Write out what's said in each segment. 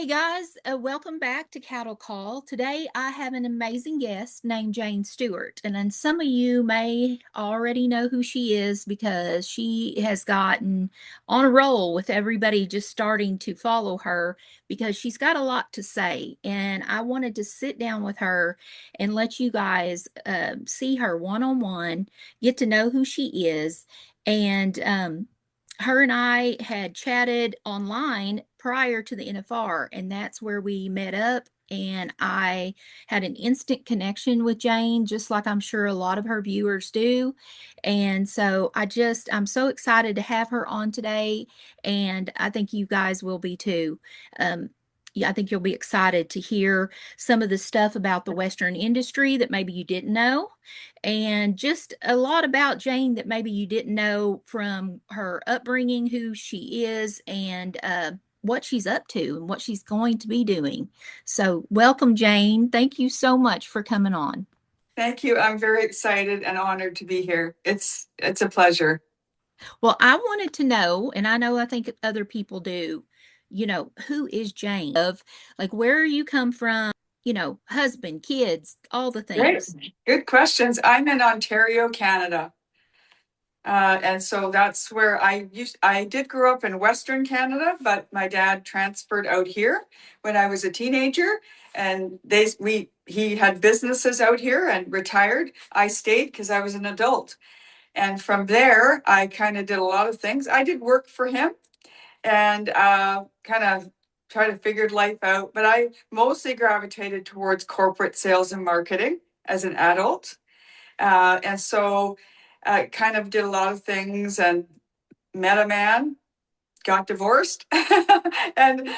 Hey guys, welcome back to Cattle Call. Today I have an amazing guest named Jane Stewart, and then some of you may already know who she is because she has gotten on a roll with everybody just starting to follow her because she's got a lot to say. And I wanted to sit down with her and let you guys see her one on one, get to know who she is, and her and I had chatted online prior to the NFR, and that's where we met up. And I had an instant connection with Jane, just like I'm sure a lot of her viewers do. And so I'm so excited to have her on today. And I think you guys will be too. Yeah, I think you'll be excited to hear some of the stuff about the Western industry that maybe you didn't know, and just a lot about Jane that maybe you didn't know from her upbringing, who she is, and what she's up to and what she's going to be doing. So, welcome, Jane. Thank you so much for coming on. Thank you. I'm very excited and honored to be here. It's a pleasure. Well, I wanted to know, and I think other people do, who is Jane? Of like, where you come from, husband, kids, all the Great. things. Good questions. I'm in Ontario, Canada. And so that's where I did grow up in Western Canada, but my dad transferred out here when I was a teenager, and he had businesses out here and retired. I stayed because I was an adult. And from there, I kind of did a lot of things. I did work for him and kind of try to figure life out. But I mostly gravitated towards corporate sales and marketing as an adult. And so I kind of did a lot of things and met a man, got divorced and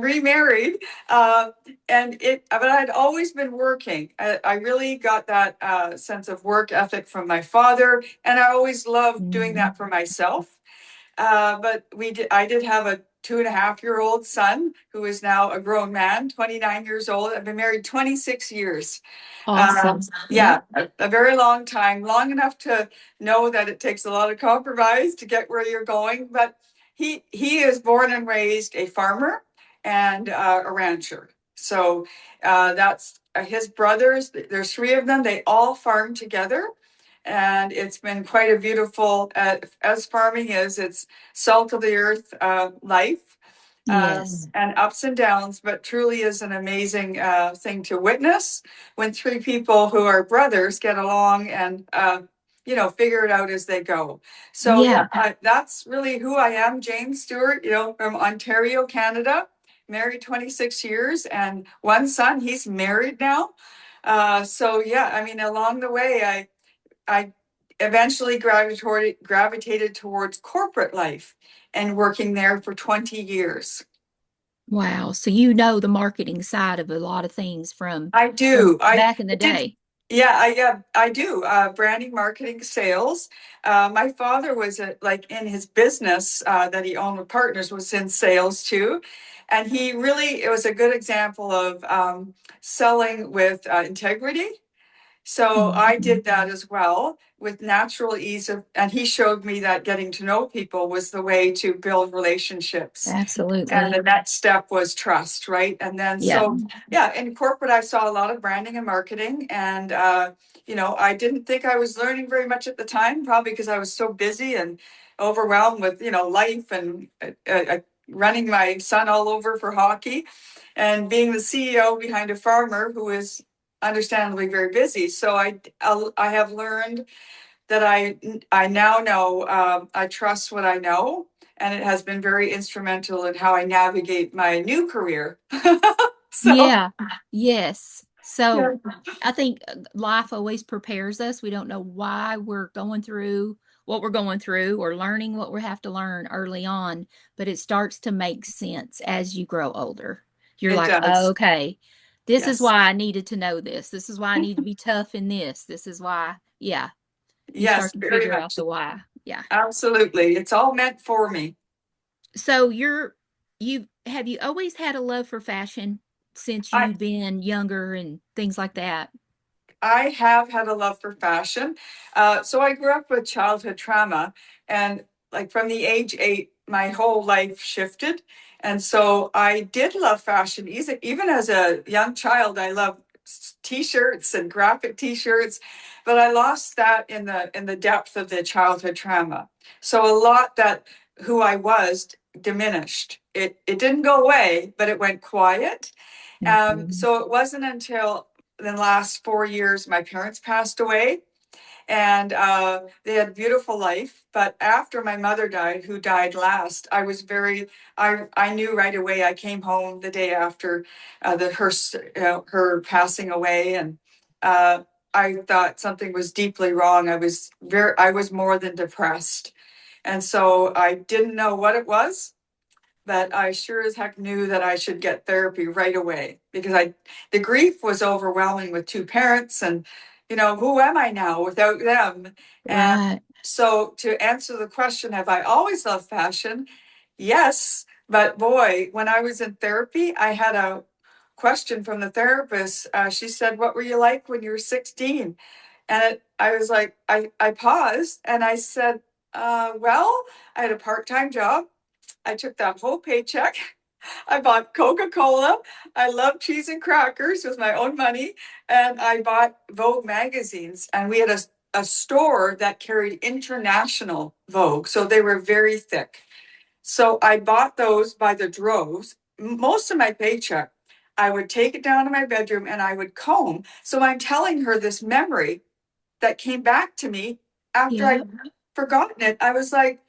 remarried. But I'd always been working. I really got that sense of work ethic from my father. And I always loved doing Mhm. that for myself. But I did have a 2.5-year-old son who is now a grown man, 29 years old. I've been married 26 years. Awesome. Yeah, Yep. a very long time, long enough to know that it takes a lot of compromise to get where you're going. But he is born and raised a farmer and a rancher. So that's his brothers. There's three of them. They all farm together. And it's been quite a beautiful, as farming is, it's salt of the earth life, Yes. and ups and downs, but truly is an amazing thing to witness when three people who are brothers get along and figure it out as they go. So Yeah. yeah, that's really who I am, Jane Stewart. From Ontario, Canada, married 26 years, and one son. He's married now. So yeah, I mean, along the way, I eventually gravitated towards corporate life and working there for 20 years. Wow. So you know the marketing side of a lot of things from I do. back in the Did. day. Yeah, I do. Branding, marketing, sales. My father was like in his business that he owned with partners was in sales too, and it was a good example of selling with integrity. So I Mhm. did that as well with natural ease and he showed me that getting to know people was the way to build relationships. And the Absolutely. next step was trust, right? And then Yeah. yeah, in corporate, I saw a lot of branding and marketing. And, I didn't think I was learning very much at the time, probably because I was so busy and overwhelmed with, life and running my son all over for hockey and being the CEO behind a farmer who is understandably very busy. So I have learned that I now know I trust what I know, and it has been very instrumental in how I navigate my new career. So Yeah. Yes. yeah, So I think life always prepares us. We don't know why we're going through what we're going through or learning what we have to learn early on, but it starts to make sense as you grow older. You're it like, oh, does. okay, this is Yes, why I needed to know this. This is why I need to be tough in this. This is why, yeah, you yes, start to very figure out much. the why. Yeah. Absolutely, it's all meant for me. So you always had a love for fashion since I you've been younger and things like that? I have had a love for fashion. So I grew up with childhood trauma, and like from the age 8, my whole life shifted. And so I did love fashion. Even as a young child, I loved t-shirts and graphic t-shirts, but I lost that in the depth of the childhood trauma. So a lot that who I was diminished. It didn't go away, but it went quiet. Mhm. So it wasn't until the last 4 years my parents passed away, and they had a beautiful life. But after my mother died, who died last, I knew right away. I came home the day after her passing away, and I thought something was deeply wrong. I was more than depressed, and so I didn't know what it was, but I sure as heck knew that I should get therapy right away, because the grief was overwhelming with two parents, and who am I now without them? And Right. so to answer the question, have I always loved fashion? Yes, but boy, when I was in therapy, I had a question from the therapist. She said, "What were you like when you were 16?" And I was like, I paused and I said, well, I had a part-time job. I took that whole paycheck. I bought Coca-Cola. I love cheese and crackers with my own money. And I bought Vogue magazines. And we had a store that carried international Vogue. So they were very thick. So I bought those by the droves. Most of my paycheck, I would take it down to my bedroom and I would comb. So I'm telling her this memory that came back to me after Yeah. I'd forgotten it. I was like,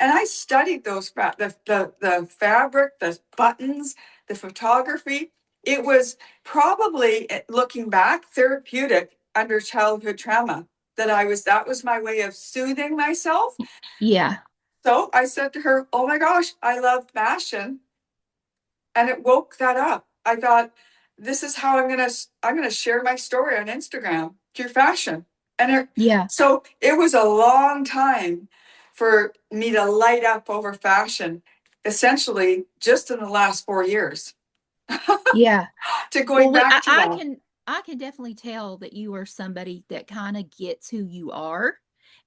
and I studied the fabric, the buttons, the photography. It was probably, looking back, therapeutic under childhood trauma. That was my way of soothing myself. Yeah. So I said to her, "Oh my gosh, I love fashion," and it woke that up. I thought, this is how I'm gonna share my story on Instagram through fashion. Yeah. So it was a long time for me to light up over fashion, essentially just in the last 4 years, Yeah. to Well, going back to that. I can definitely tell that you are somebody that kind of gets who you are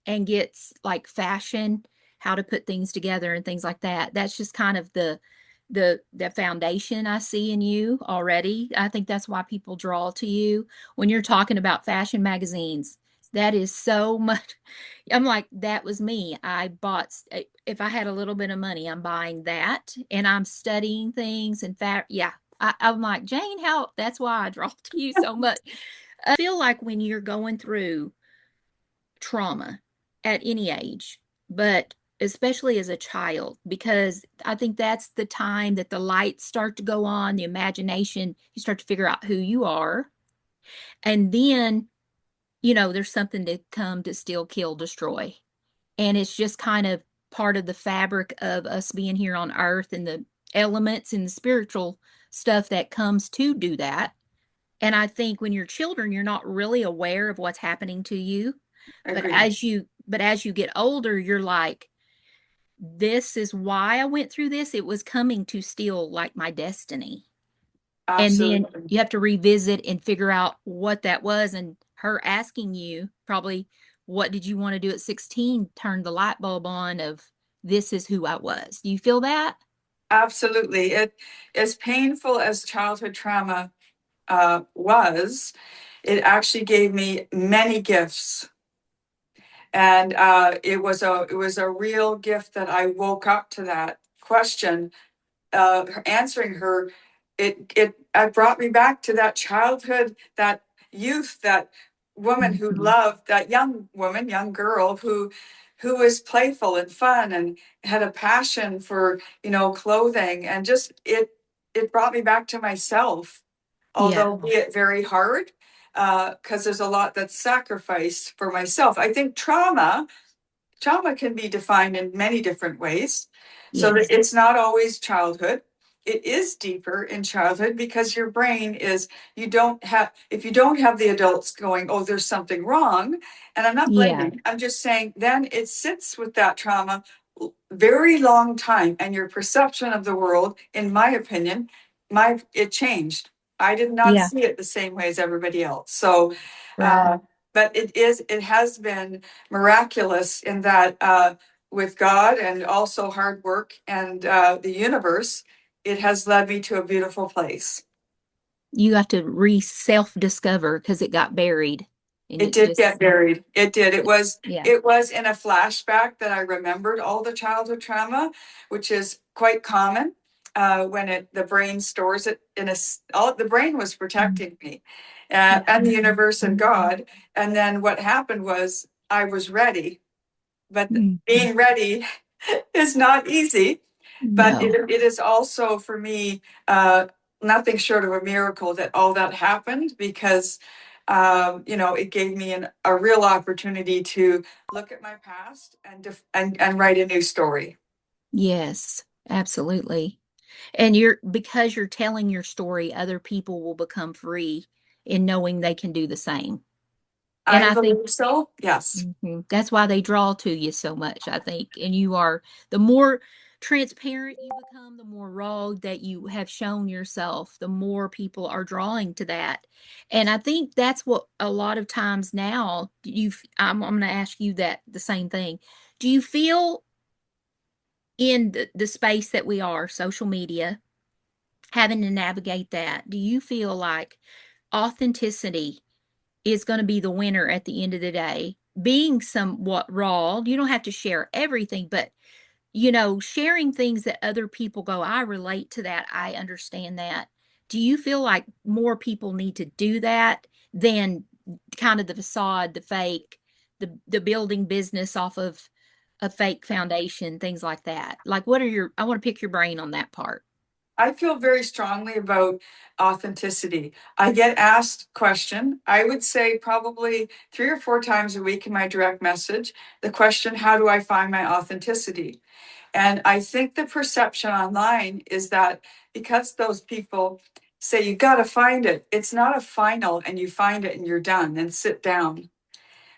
and gets like fashion, how to put things together and things like that. That's just kind of the foundation I see in you already. I think that's why people draw to you when you're talking about fashion magazines. That is so much. I'm like, that was me. If I had a little bit of money, I'm buying that and I'm studying things. In fact, yeah, I'm like, Jane, how that's why I draw to you so much. I feel like when you're going through trauma at any age, but especially as a child, because I think that's the time that the lights start to go on, the imagination, you start to figure out who you are. And then, there's something to come to steal, kill, destroy. And it's just kind of part of the fabric of us being here on earth and the elements and the spiritual stuff that comes to do that. And I think when you're children, you're not really aware of what's happening to you. Agreed. But as you get older, you're like, this is why I went through this. It was coming to steal like my destiny. And then Absolutely. you have to revisit and figure out what that was. And her asking you probably, what did you want to do at 16? Turned the light bulb on of this is who I was. Do you feel that? Absolutely. As painful as childhood trauma was, it actually gave me many gifts. And it was a real gift that I woke up to that question, answering her. It brought me back to that childhood, that youth, that woman who Mhm. loved, that young woman, young girl who was playful and fun and had a passion for clothing, and just it brought me back to myself, Yeah. although be it very hard, because there's a lot that's sacrificed for myself. I think trauma can be defined in many different ways. So that Yes. it's not always childhood. It is deeper in childhood, because your brain is, if you don't have the adults going, oh, there's something wrong. And I'm not Yeah. blaming, I'm just saying, then it sits with that trauma very long time. And your perception of the world, in my opinion, it changed. I did not Yeah. see it the same way as everybody else. So, Right. uh, but it has been miraculous in that, with God and also hard work and the universe, it has led me to a beautiful place. You have to re self discover because it got buried and It it did get just, buried. It did. yeah. It was in a flashback that I remembered all the childhood trauma, which is quite common when the brain stores it in all the brain was protecting me, and the universe and God. And then what happened was I was ready, but Mhm. being ready is not easy. But No. it is also for me nothing short of a miracle that all that happened because it gave me a real opportunity to look at my past and write a new story. Yes, absolutely. And you're because you're telling your story, other people will become free in knowing they can do the same. And I I think believe so. Yes, that's why they draw to you so much, I think. And you are, the more transparent you become, the more raw that you have shown yourself, the more people are drawing to that. And I think that's what a lot of times now I'm going to ask you that the same thing. Do you feel in the space that we are, social media, having to navigate that, do you feel like authenticity is going to be the winner at the end of the day? Being somewhat raw, you don't have to share everything, but sharing things that other people go, I relate to that, I understand that. Do you feel like more people need to do that than kind of the facade, the fake, the building business off of a fake foundation, things like that? Like, I want to pick your brain on that part. I feel very strongly about authenticity. I get asked question. I would say probably 3 or 4 times a week in my direct message, the question, how do I find my authenticity? And I think the perception online is that because those people say you got to find it, it's not a final and you find it and you're done and sit down.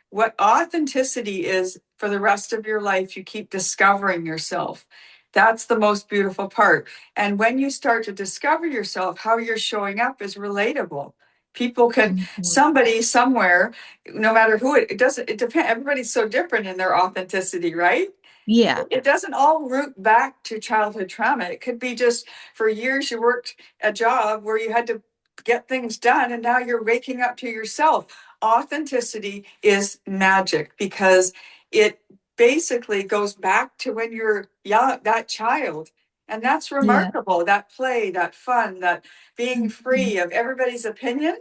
What authenticity is for the rest of your life, you keep discovering yourself. That's the most beautiful part. And when you start to discover yourself, how you're showing up is relatable. People can, Mhm. somebody somewhere, no matter who it doesn't, it depends. Everybody's so different in their authenticity, right? Yeah. It doesn't all root back to childhood trauma. It could be just for years you worked a job where you had to get things done and now you're waking up to yourself. Authenticity is magic because it basically goes back to when you're young, that child. And that's Yeah. remarkable, that play, that fun, that being Mhm. free of everybody's opinion.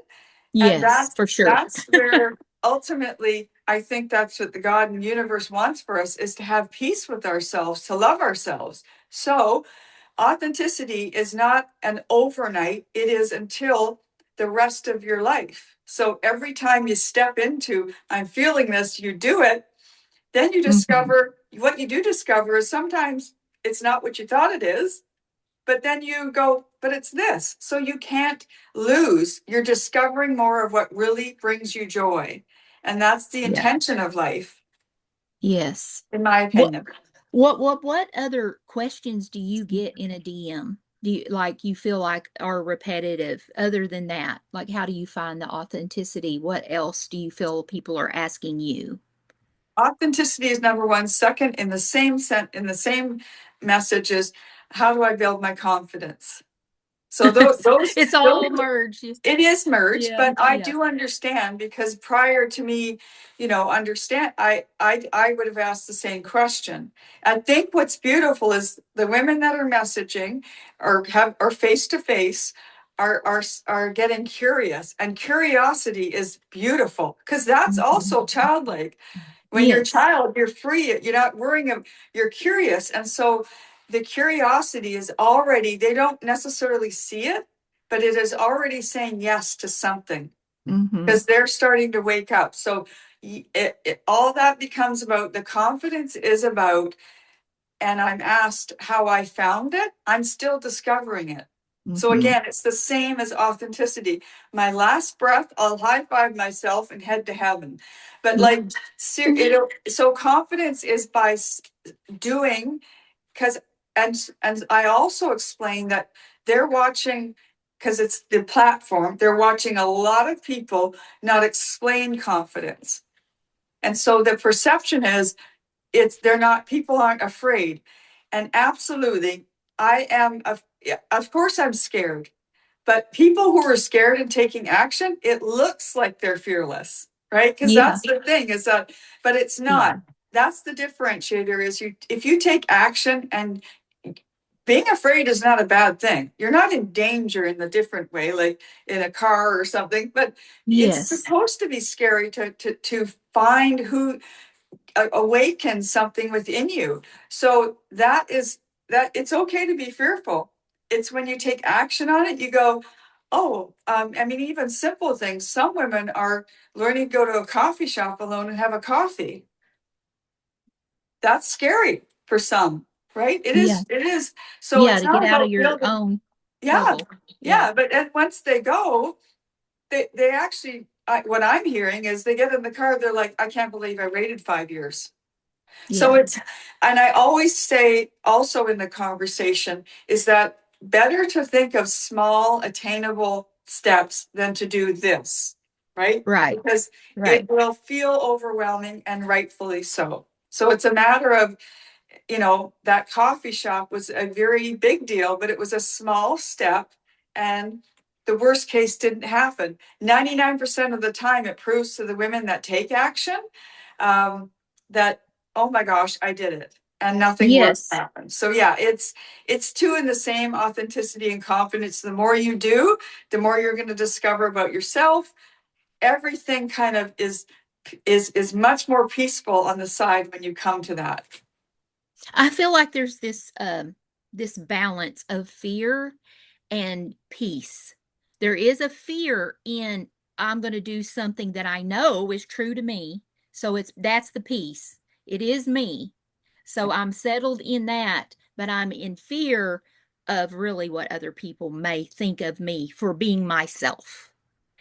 And Yes, for sure. that's where ultimately I think that's what the God and universe wants for us is to have peace with ourselves, to love ourselves. So authenticity is not an overnight, it is until the rest of your life. So every time you step into, I'm feeling this, you do it, then you Mhm. discover what you do discover is sometimes it's not what you thought it is, but then you go, but it's this. So you can't lose. You're discovering more of what really brings you joy. And that's the Yeah. intention of life, Yes. in my What opinion. what other questions do you get in a DM? Do you like you feel like are repetitive other than that? Like how do you find the authenticity? What else do you feel people are asking you? Authenticity is number one. Second, in the same message is how do I build my confidence? So It's those all merged. it is merged, Yeah, but I yeah. do understand because prior to me, understand, I would have asked the same question. I think what's beautiful is the women that are messaging or face to face are getting curious, and curiosity is beautiful because that's Mhm. also childlike. When you're a Yes. child, you're free. You're not worrying. You're curious, and so the curiosity is already. They don't necessarily see it, but it is already saying yes to something Hmm. because they're starting to wake up. So all that becomes about the confidence is about, and I'm asked how I found it, I'm still discovering it. So Hmm. again, it's the same as authenticity. My last breath, I'll high five myself and head to heaven. But Yeah. like, so confidence is by doing because and I also explain that they're watching because it's the platform. They're watching a lot of people not explain confidence, and so the perception is they're not people aren't afraid, and absolutely I am, yeah, of course, I'm scared. But people who are scared and taking action, it looks like they're fearless, right? Because Yeah. that's the thing is that, but it's Yeah. not. That's the differentiator is you, if you take action and being afraid is not a bad thing. You're not in danger in the different way, like in a car or something, but it's Yes. supposed to be scary to find who awakens something within you. So that is that it's okay to be fearful. It's when you take action on it, you go, oh, I mean, even simple things. Some women are learning to go to a coffee shop alone and have a coffee. That's scary for some, right? It Yeah. is, it is. So Yeah. it's To get not out of about your building. own Yeah, bubble. Yeah. yeah. But and once they go, they actually, what I'm hearing is they get in the car, they're like, I can't believe I waited 5 years. So Yeah. it's, and I always say also in the conversation is that better to think of small, attainable steps than to do this, right? Right. Because Right. it will feel overwhelming and rightfully so. So it's a matter of, that coffee shop was a very big deal, but it was a small step and the worst case didn't happen. 99% of the time, it proves to the women that take action um, that, oh my gosh, I did it. And nothing worse Yes. happened. So yeah, it's two in the same authenticity and confidence. The more you do, the more you're going to discover about yourself. Everything kind of is much more peaceful on the side when you come to that. I feel like there's this balance of fear and peace. There is a fear in I'm going to do something that I know is true to me. So that's the peace. It is me. So I'm settled in that, but I'm in fear of really what other people may think of me for being myself.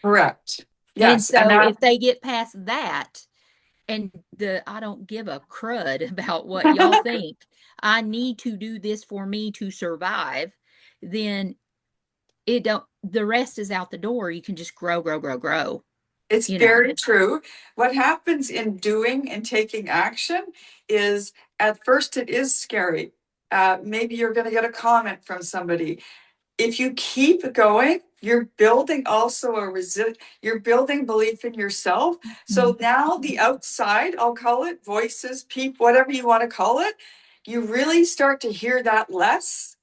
Correct. And Yes. And so that if they get past that and the I don't give a crud about what y'all think, I need to do this for me to survive, then it don't the rest is out the door. You can just grow, grow, grow, grow, it's you know. very true. What happens in doing and taking action is at first it is scary. Maybe you're going to get a comment from somebody. If you keep going, you're building also you're building belief in yourself. So Mm. now the outside, I'll call it voices, people, whatever you want to call it, you really start to hear that less.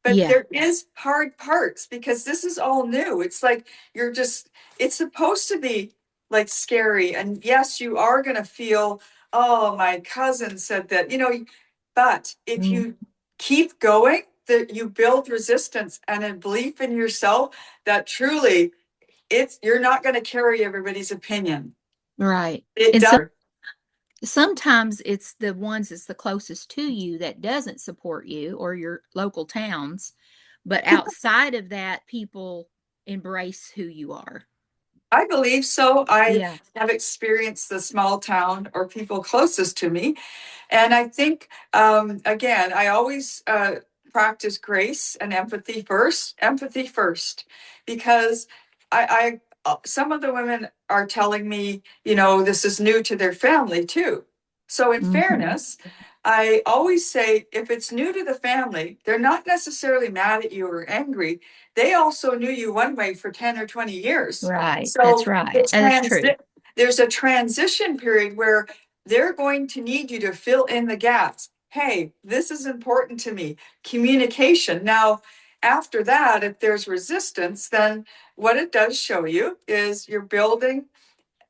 But Yeah. there is hard parts because this is all new. It's like you're just, it's supposed to be like scary. And yes, you are going to feel, oh, my cousin said that, but if Mm. you keep going, that you build resistance and a belief in yourself that truly you're not going to carry everybody's opinion. Right. It And so does. sometimes it's the ones that's the closest to you that doesn't support you or your local towns, but outside of that, people embrace who you are. I believe so. I Yeah. have experienced the small town or people closest to me. And I think, again, I always practice grace and empathy first, because some of the women are telling me, this is new to their family too. So, in Hmm. fairness, I always say if it's new to the family, they're not necessarily mad at you or angry. They also knew you one way for 10 or 20 years. Right. That's So, right. That is true. there's a transition period where they're going to need you to fill in the gaps. Hey, this is important to me. Communication. Now, after that, if there's resistance, then what it does show you is you're building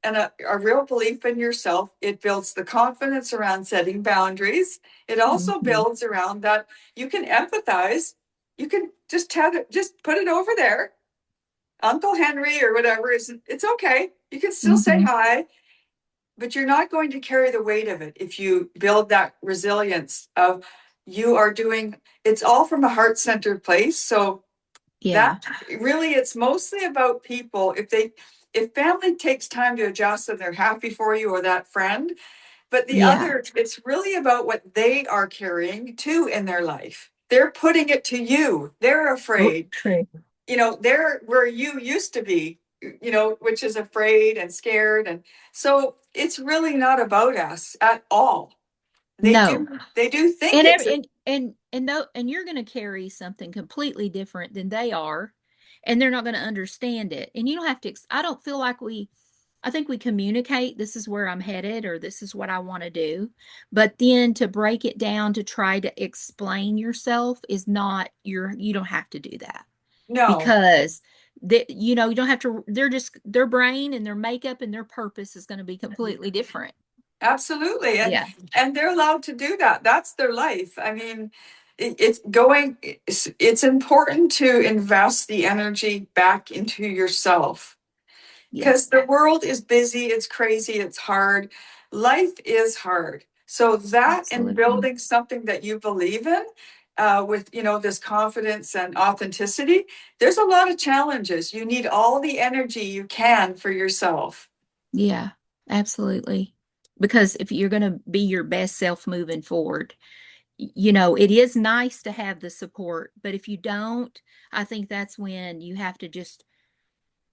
a real belief in yourself. It builds the confidence around setting boundaries. It also Hmm. builds around that you can empathize. You can just put it over there. Uncle Henry or whatever is it's okay. You can still say Hmm. hi, but you're not going to carry the weight of it if you build that resilience of you are doing it's all from a heart-centered place. So Yeah. that really it's mostly about people. If family takes time to adjust and they're happy for you or that friend, but the Yeah. other it's really about what they are carrying too in their life. They're putting it to you. They're afraid, True. they're where you used to be, which is afraid and scared. And so it's really not about us at all. They No. do, they do think And it's, And you're going to carry something completely different than they are, and they're not going to understand it. And you don't have to I don't feel like I think we communicate, this is where I'm headed, or this is what I want to do. But then to break it down to try to explain yourself is not you don't have to do that, No. because you don't have to, they're just, their brain and their makeup and their purpose is going to be completely different. Absolutely. Yeah, And they're allowed to do that. That's their life. I mean, it's important to invest the energy back into yourself, yeah, because the world is busy, it's crazy, it's hard. Life is hard. So that, and absolutely. building something that you believe in, with this confidence and authenticity, there's a lot of challenges. You need all the energy you can for yourself. Yeah, absolutely. Because if you're going to be your best self moving forward, it is nice to have the support, but if you don't, I think that's when you have to just,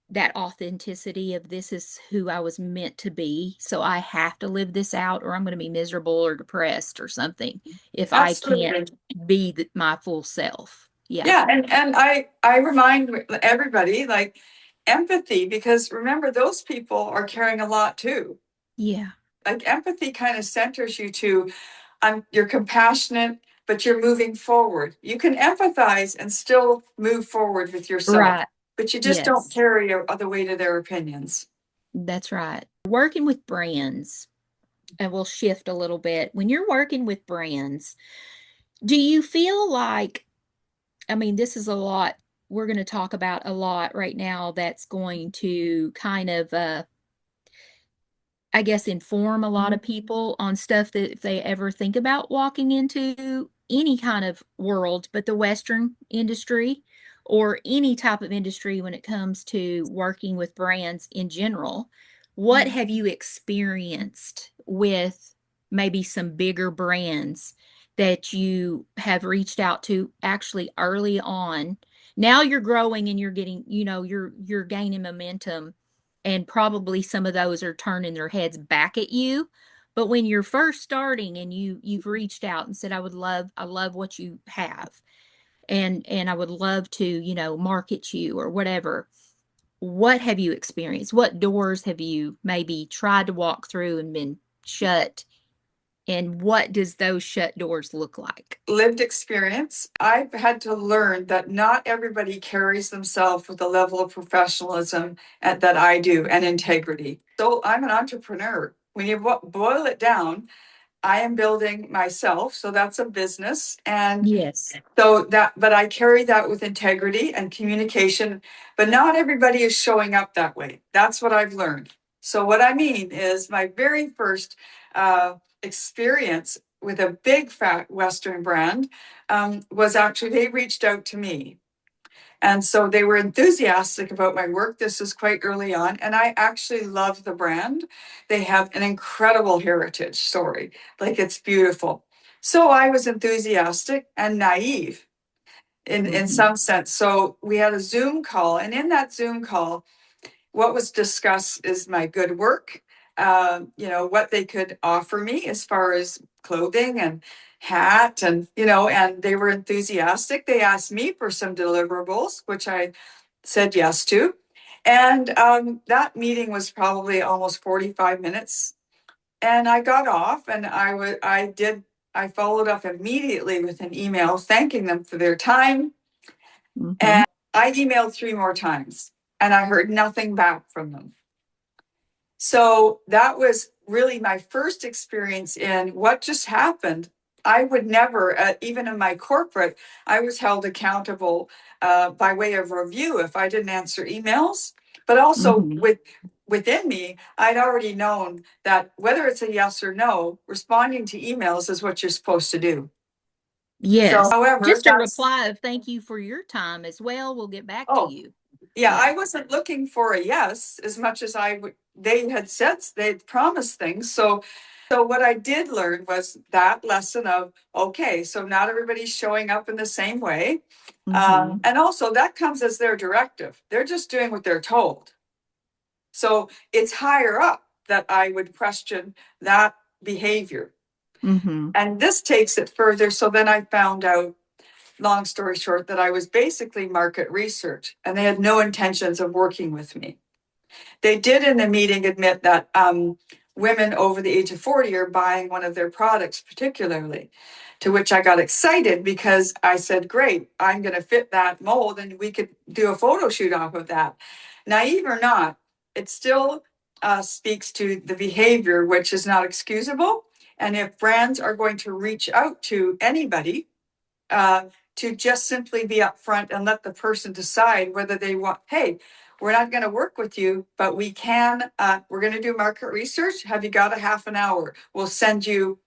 that authenticity of this is who I was meant to be. So I have to live this out, or I'm going to be miserable or depressed or something if I Absolutely. can't be my full self. Yeah. Yeah, and I remind everybody, like, empathy, because remember, those people are carrying a lot too. Yeah. Like, empathy kind of centers you to, you're compassionate, but you're moving forward. You can empathize and still move forward with yourself, Right. but you just don't Yes. carry the weight of their opinions. That's right. Working with brands, and we'll shift a little bit. When you're working with brands, do you feel like, I mean, this is a lot, we're going to talk about a lot right now that's going to kind of, I guess, inform a lot of people on stuff that if they ever think about walking into any kind of world, but the Western industry or any type of industry when it comes to working with brands in general, what have you experienced with maybe some bigger brands that you have reached out to actually early on? Now you're growing and you're getting, you're gaining momentum, and probably some of those are turning their heads back at you. But when you're first starting and you've reached out and said, I love what you have, and I would love to, market you or whatever, what have you experienced? What doors have you maybe tried to walk through and been shut? And what does those shut doors look like? Lived experience. I've had to learn that not everybody carries themselves with the level of professionalism that I do, and integrity. So I'm an entrepreneur. When you boil it down, I am building myself. So that's a business. And Yes. so that, but I carry that with integrity and communication, but not everybody is showing up that way. That's what I've learned. So what I mean is, my very first experience with a big fat Western brand, was actually, they reached out to me. And so they were enthusiastic about my work. This is quite early on. And I actually love the brand. They have an incredible heritage story. Like, it's beautiful. So I was enthusiastic and naive in Mm-hmm. some sense. So we had a Zoom call. And in that Zoom call, what was discussed is my good work, what they could offer me as far as clothing and hat, and they were enthusiastic. They asked me for some deliverables, which I said yes to. And that meeting was probably almost 45 minutes. And I got off, and I followed up immediately with an email thanking them for their time. Mm-hmm. And I emailed 3 more times, and I heard nothing back from them. So that was really my first experience in what just happened. I would never, even in my corporate, I was held accountable by way of review if I didn't answer emails. But also Mm-hmm. within me, I'd already known that whether it's a yes or no, responding to emails is what you're supposed to do. So, Yes. however, Just a that's, reply of thank you for your time as well. We'll get back to oh, you. yeah, Yeah. I wasn't looking for a yes as much as I would. They had said, they'd promised things. So what I did learn was that lesson of, okay, so not everybody's showing up in the same way. Mm-hmm. And also that comes as their directive. They're just doing what they're told. So it's higher up that I would question that behavior. Mm-hmm. And this takes it further. So then I found out, long story short, that I was basically market research and they had no intentions of working with me. They did in the meeting admit that women over the age of 40 are buying one of their products, particularly. To which I got excited because I said, great, I'm going to fit that mold and we could do a photo shoot off of that. Naive or not, it still speaks to the behavior, which is not excusable. And if brands are going to reach out to anybody, uh, to just simply be upfront and let the person decide whether they want, hey, we're not going to work with you, but we can, we're going to do market research. Have you got a half an hour? We'll send you,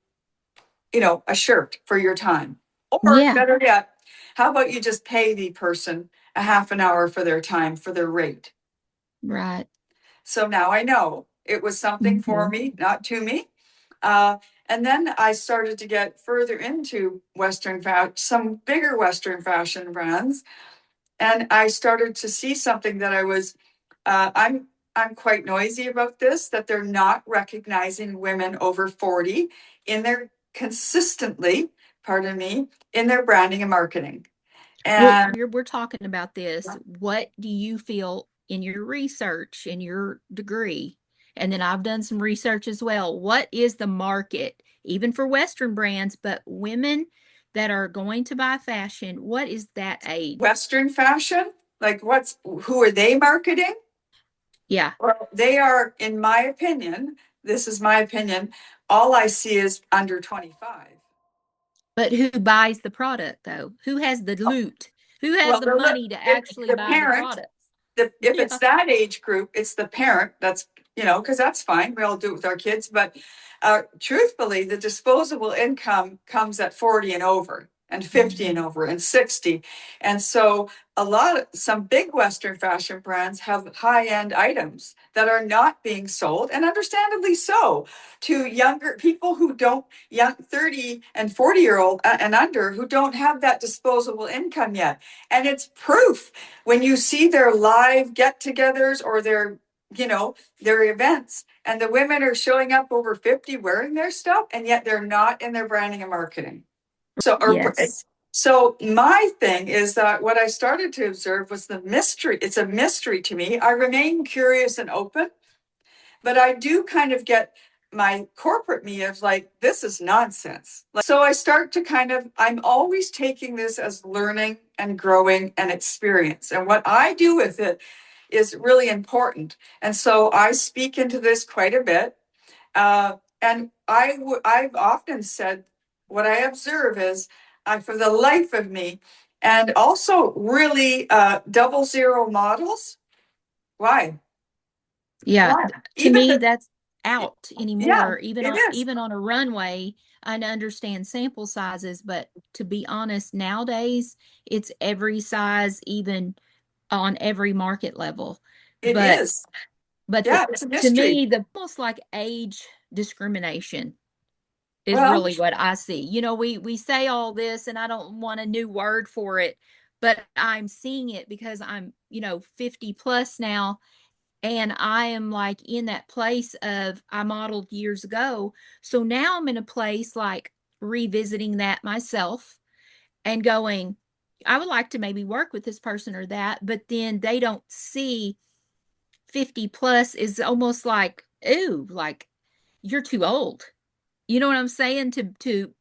a shirt for your time. Or Yeah, better yet, how about you just pay the person a half an hour for their time, for their rate? right. So now I know it was something for Mm-hmm. me, not to me. Uh, and then I started to get further into Western fashion, some bigger Western fashion brands, and I started to see something that I was. I'm quite noisy about this, that they're not recognizing women over 40 in their consistently, pardon me, in their branding and marketing. Well, And we're talking about this. What do you feel in your research, in your degree? And then I've done some research as well. What is the market, even for Western brands, but women that are going to buy fashion? What is that age? Western fashion, like who are they marketing? Yeah, Well, they are, in my opinion, this is my opinion, all I see is under 25. but who buys the product though? Who has the loot? Who has Well, the money to actually the buy the parent, product? if it's Yeah, that age group, it's the parent that's, because that's fine. We all do it with our kids. But truthfully, the disposable income comes at 40 and over, and 50 and mhm. over, and 60. And so some big Western fashion brands have high-end items that are not being sold, and understandably so, to younger people who don't, young 30 and 40-year-old and under, who don't have that disposable income yet. And it's proof when you see their live get-togethers or their events, and the women are showing up over 50 wearing their stuff, and yet they're not in their branding and marketing. So, Yes. so my thing is that what I started to observe was the mystery. It's a mystery to me. I remain curious and open, but I do kind of get my corporate me of like, this is nonsense. So I start to I'm always taking this as learning and growing and experience. And what I do with it is really important. And so I speak into this quite a bit. And I've often said what I observe is, for the life of me, and also really 00 models. Why? Yeah, Why? to Even me the that's out Yeah, anymore. Even it on is. even on a runway, I understand sample sizes, but to be honest, nowadays it's every size, even on every market level. It But is. but Yeah, it's a to mystery. me, the almost like age discrimination is Well, really what I see. We say all this, and I don't want a new word for it, but I'm seeing it because I'm 50 plus now, and I am like in that place of I modeled years ago. So now I'm in a place like revisiting that myself and going, I would like to maybe work with this person or that, but then they don't see 50 plus is almost like, ooh, like you're too old. You know what I'm saying? To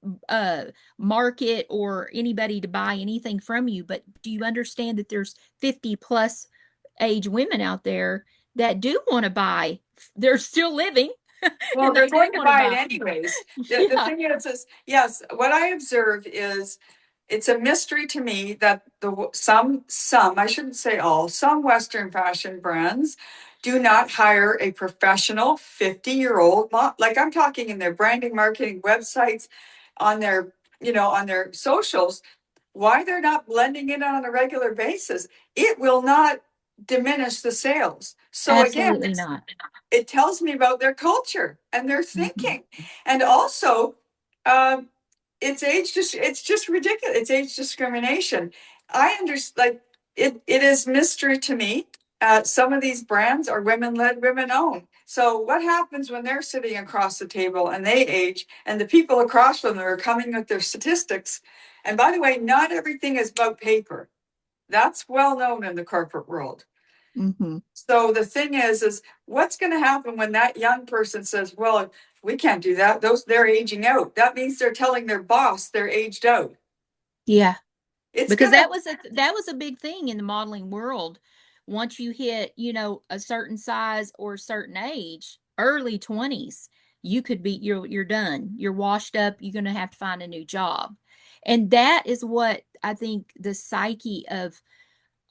market or anybody to buy anything from you. But do you understand that there's 50 plus age women out there that do want to buy? They're still living well, and they're they do going to want to buy it buy. anyways. The Yeah, thing is, yes, what I observe is it's a mystery to me that some, I shouldn't say all, some Western fashion brands do not hire a professional 50-year-old, like I'm talking in their branding, marketing websites, on their socials. Why they're not blending in on a regular basis? It will not diminish the sales. So again, absolutely not. it tells me about their culture and their Mhm. thinking. And also, um, it's just ridiculous. It's age discrimination. I understand, like, it is mystery to me. Some of these brands are women led, women owned. So what happens when they're sitting across the table and they age and the people across from them are coming with their statistics? And by the way, not everything is about paper. That's well known in the corporate world. Mm-hmm. So the thing is what's going to happen when that young person says, well, we can't do that. They're aging out. That means they're telling their boss they're aged out. Yeah. It's Because gonna, that was a big thing in the modeling world. Once you hit, a certain size or a certain age, early 20s, you could be you're done. You're washed up, you're going to have to find a new job. And that is what I think the psyche of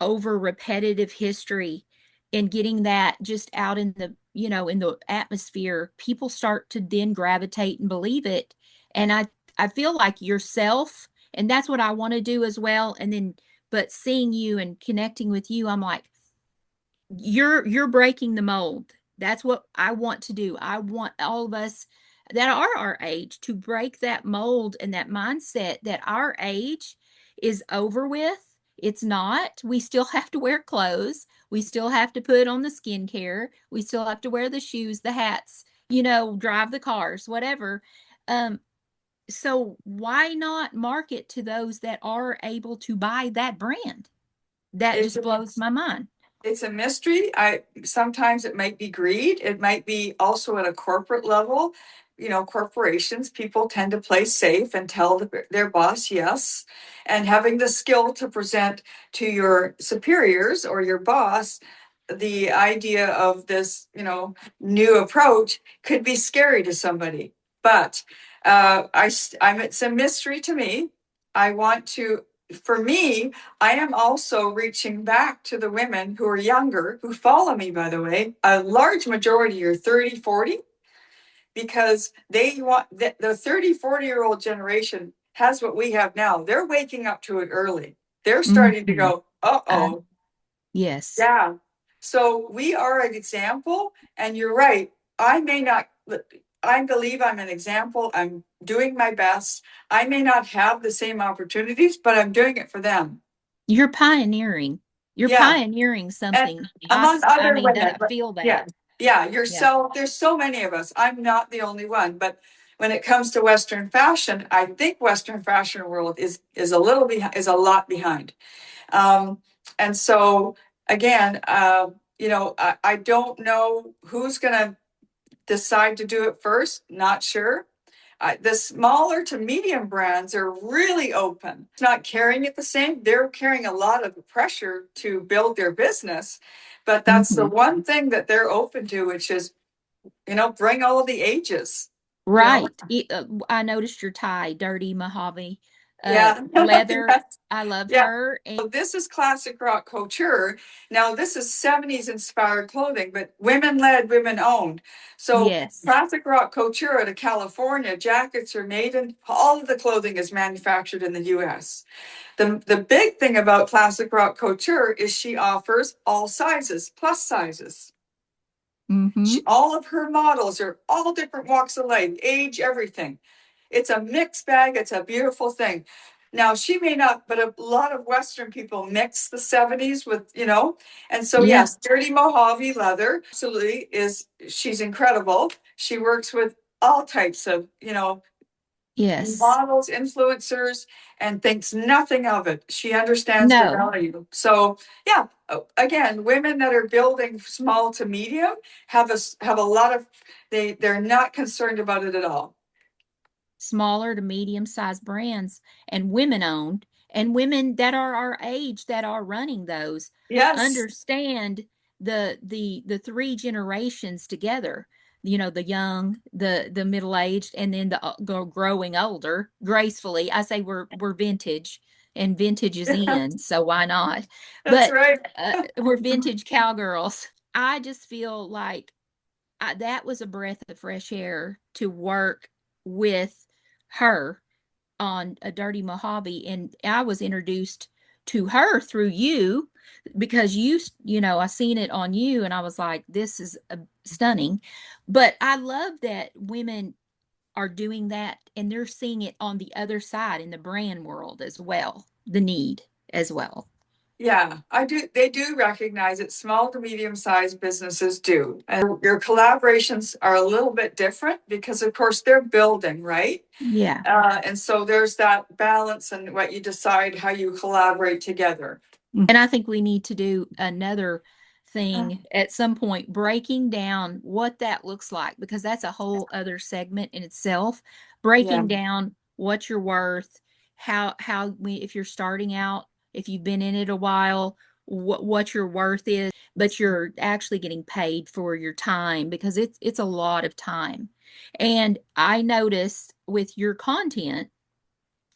over repetitive history and getting that just out in the in the atmosphere, people start to then gravitate and believe it. And I feel like yourself, and that's what I want to do as well. And then but seeing you and connecting with you, I'm like, you're breaking the mold. That's what I want to do. I want all of us that are our age to break that mold and that mindset that our age is over with. It's not. We still have to wear clothes. We still have to put on the skincare. We still have to wear the shoes, the hats, drive the cars, whatever. Um, so why not market to those that are able to buy that brand? That it's just blows my mind. it's a mystery. I sometimes it might be greed. It might be also at a corporate level. Corporations, people tend to play safe and tell their boss yes. And having the skill to present to your superiors or your boss the idea of this, new approach could be scary to somebody. But it's a mystery to me. I want to, for me, I am also reaching back to the women who are younger, who follow me, by the way. A large majority are 30, 40, because they want the 30, 40-year-old generation has what we have now. They're waking up to it early. They're starting to Mm-hmm. go, Uh, uh-oh, yes. yeah. So we are an example, and you're right. I may not, I believe I'm an example. I'm doing my best. I may not have the same opportunities, but I'm doing it for them. You're pioneering. You're Yeah. pioneering And something. among I other mean that women, I but feel yeah, that. yeah, Yeah. yourself. There's so many of us. I'm not the only one, but when it comes to Western fashion, I think Western fashion world is a little behind, is a lot behind. Um, and so again, I don't know who's going to decide to do it first. Not sure. The smaller to medium brands are really open. It's not carrying it the same. They're carrying a lot of pressure to build their business, but that's the Hmm. one thing that they're open to, which is, bring all the ages. You know, Right. I noticed your tie, dirty Mojave, yeah, leather. yes, I love yeah. her. So this is classic rock couture. Now this is 70s inspired clothing, but women led, women owned. So Yes. classic rock couture out of California, jackets are made in, all of the clothing is manufactured in the US. The big thing about classic rock couture is she offers all sizes, plus sizes. Mm-hmm. All of her models are all different walks of life, age, everything. It's a mixed bag. It's a beautiful thing. Now, she may not, but a lot of Western people mix the 70s with, and so Yeah. yes, dirty Mojave leather absolutely she's incredible. She works with all types of, Yes. models, influencers, and thinks nothing of it. She understands the No. value. So yeah, again, women that are building small to medium have a lot of they're not concerned about it at all. Smaller to medium sized brands and women owned and women that are our age that are running those Yes, understand the three generations together, the young, the middle aged, and then the growing older gracefully. I say we're vintage, and vintage is in, so why not? that's But right. we're vintage cowgirls. I just feel like that was a breath of fresh air to work with her on a dirty Mojave. And I was introduced to her through you because I seen it on you and I was like, this is stunning. But I love that women are doing that and they're seeing it on the other side in the brand world as well, the need as well. Yeah, I do. They do recognize it. Small to medium-sized businesses do. And your collaborations are a little bit different because, of course, they're building, right? Yeah. And so there's that balance and what you decide how you collaborate together. And I think we need to do another thing at some point, breaking down what that looks like, because that's a whole other segment in itself. Yeah, Breaking down what you're worth, if you're starting out, if you've been in it a while, what your worth is, but you're actually getting paid for your time because it's a lot of time. And I noticed with your content,